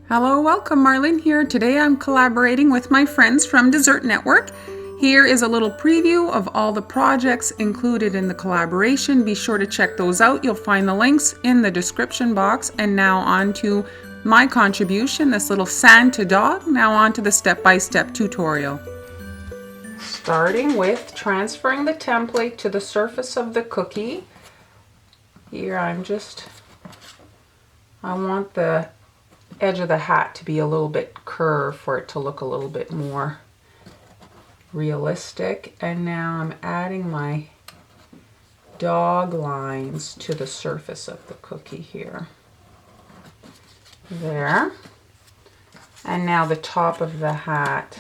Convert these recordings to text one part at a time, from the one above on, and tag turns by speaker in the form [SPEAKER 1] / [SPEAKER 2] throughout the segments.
[SPEAKER 1] Hello, welcome, Marlene here. Today I'm collaborating with my friends from Dessert Network. Here is a little preview of all the projects included in the collaboration. Be sure to check those out. You'll find the links in the description box. And now on to my contribution, this little Santa dog. Now on to the step-by-step tutorial. Starting with transferring the template to the surface of the cookie. Here I want the edge of the hat to be a little bit curved for it to look a little bit more realistic. And now I'm adding my dog lines to the surface of the cookie here. There. And now the top of the hat.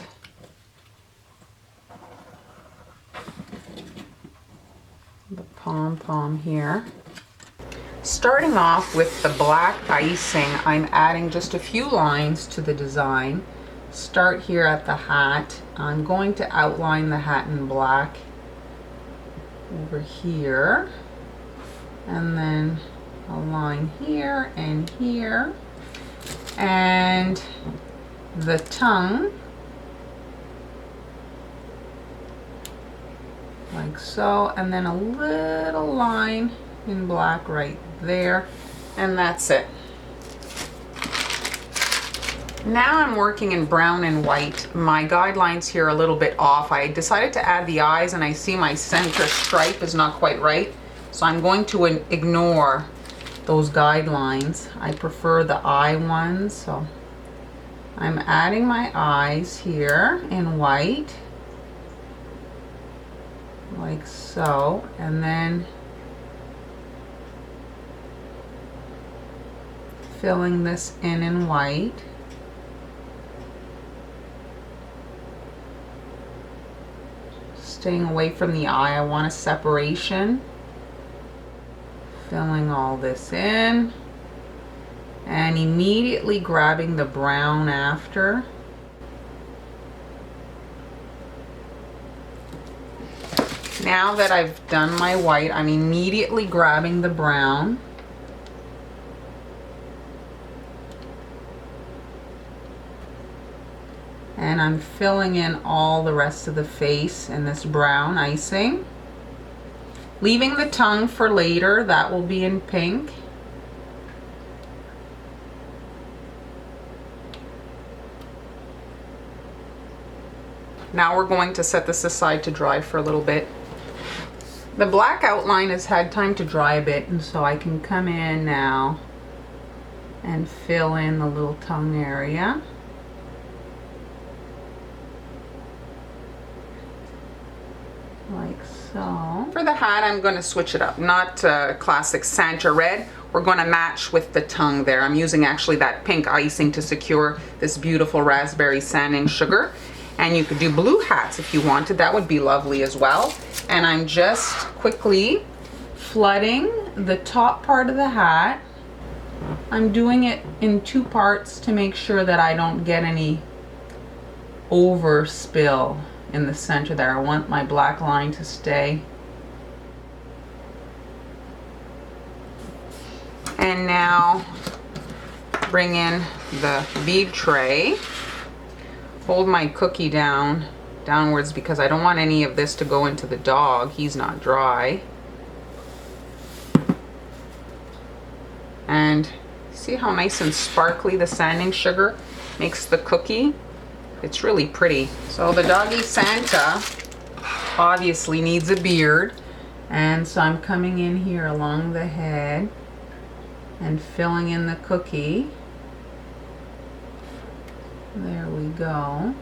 [SPEAKER 1] The pom-pom here. Starting off with the black icing, I'm adding just a few lines to the design. Start here at the hat. I'm going to outline the hat in black over here. And then a line here and here. And the tongue, like so. And then a little line in black right there, and that's it. Now I'm working in brown and white. My guidelines here are a little bit off. I decided to add the eyes and I see my center stripe is not quite right, so I'm going to ignore those guidelines. I prefer the eye ones, so I'm adding my eyes here in white, like so, and then filling this in white. Staying away from the eye, I want a separation. Filling all this in and immediately grabbing the brown after. Now that I've done my white, I'm immediately grabbing the brown. And I'm filling in all the rest of the face in this brown icing. Leaving the tongue for later, that will be in pink. Now we're going to set this aside to dry for a little bit. The black outline has had time to dry a bit, and so I can come in now and fill in the little tongue area. Like so. For the hat, I'm going to switch it up. Not classic Santa red. We're going to match with the tongue there. I'm using actually that pink icing to secure this beautiful raspberry sanding sugar. And you could do blue hats if you wanted. That would be lovely as well. And I'm just quickly flooding the top part of the hat. I'm doing it in two parts to make sure that I don't get any overspill in the center there. I want my black line to stay. And now bring in the bead tray. Hold my cookie downwards because I don't want any of this to go into the dog. He's not dry. And see how nice and sparkly the sanding sugar makes the cookie? It's really pretty. So the doggy Santa obviously needs a beard, and so I'm coming in here along the head and filling in the cookie. There we go.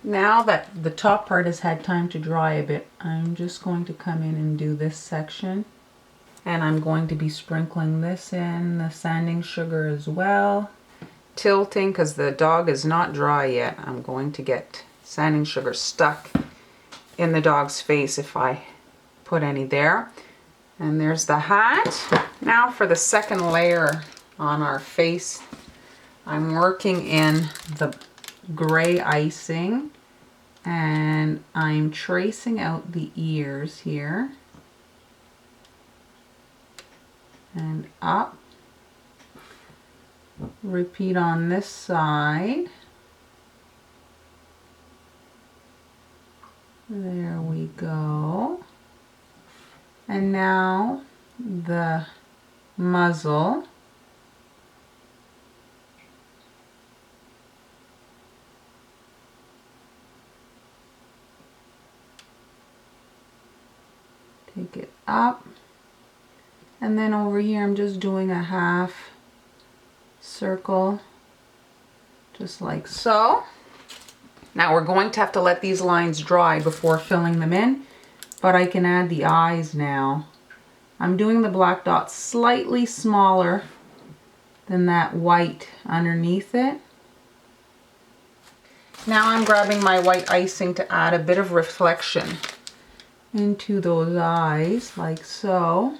[SPEAKER 1] Now that the top part has had time to dry a bit, I'm just going to come in and do this section. And I'm going to be sprinkling this in, the sanding sugar as well. Tilting, because the dog is not dry yet. I'm going to get sanding sugar stuck in the dog's face if I put any there. And there's the hat. Now for the second layer on our face, I'm working in the gray icing. And I'm tracing out the ears here. and up. Repeat on this side. There we go. And now the muzzle. Take it up. And then over here I'm just doing a half circle, just like so. Now we're going to have to let these lines dry before filling them in, but I can add the eyes now. I'm doing the black dots slightly smaller than that white underneath it. Now I'm grabbing my white icing to add a bit of reflection into those eyes, like so.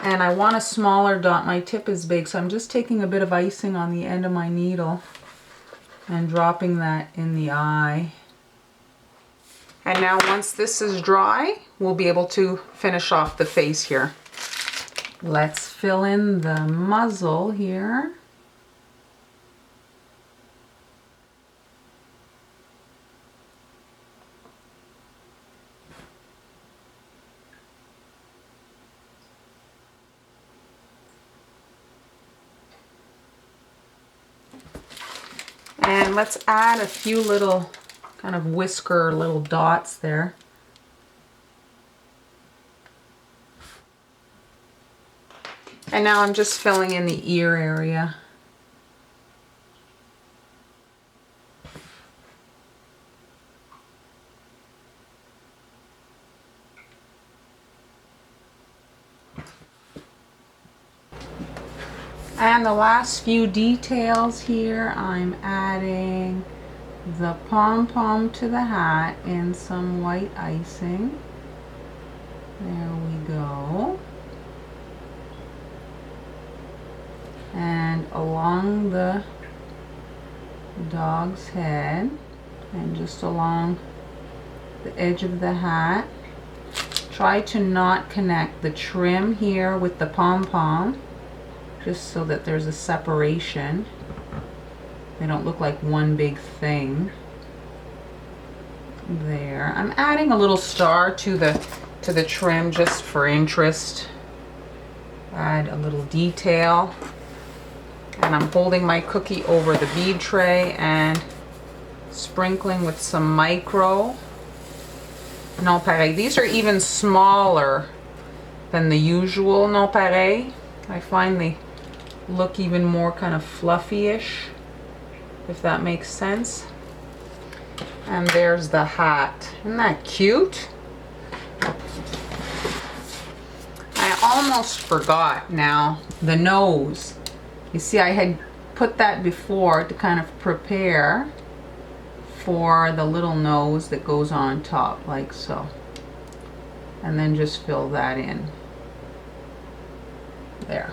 [SPEAKER 1] And I want a smaller dot. My tip is big, so I'm just taking a bit of icing on the end of my needle and dropping that in the eye. And now once this is dry, we'll be able to finish off the face here. Let's fill in the muzzle here. And let's add a few little kind of whisker little dots there. And now I'm just filling in the ear area. And the last few details here, I'm adding the pom-pom to the hat in some white icing. There we go. And along the dog's head and just along the edge of the hat. Try to not connect the trim here with the pom-pom, just so that there's a separation. They don't look like one big thing. There. I'm adding a little star to the trim just for interest. Add a little detail. And I'm holding my cookie over the bead tray and sprinkling with some micro nonpareil. These are even smaller than the usual nonpareil. I find they look even more kind of fluffy-ish, if that makes sense. And there's the hat. Isn't that cute? I almost forgot now the nose. You see, I had put that before to kind of prepare for the little nose that goes on top, like so. And then just fill that in. There.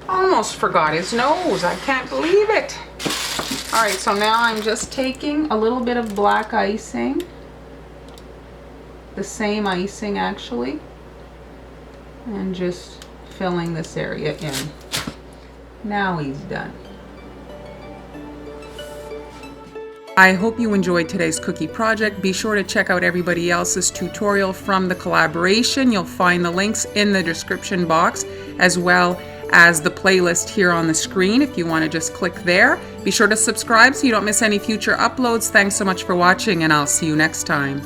[SPEAKER 1] Almost forgot his nose. I can't believe it. All right, so now I'm just taking a little bit of black icing, the same icing actually, and just filling this area in. Now he's done. I hope you enjoyed today's cookie project. Be sure to check out everybody else's tutorial from the collaboration. You'll find the links in the description box, as well as the playlist here on the screen if you want to just click there. Be sure to subscribe so you don't miss any future uploads. Thanks so much for watching, and I'll see you next time.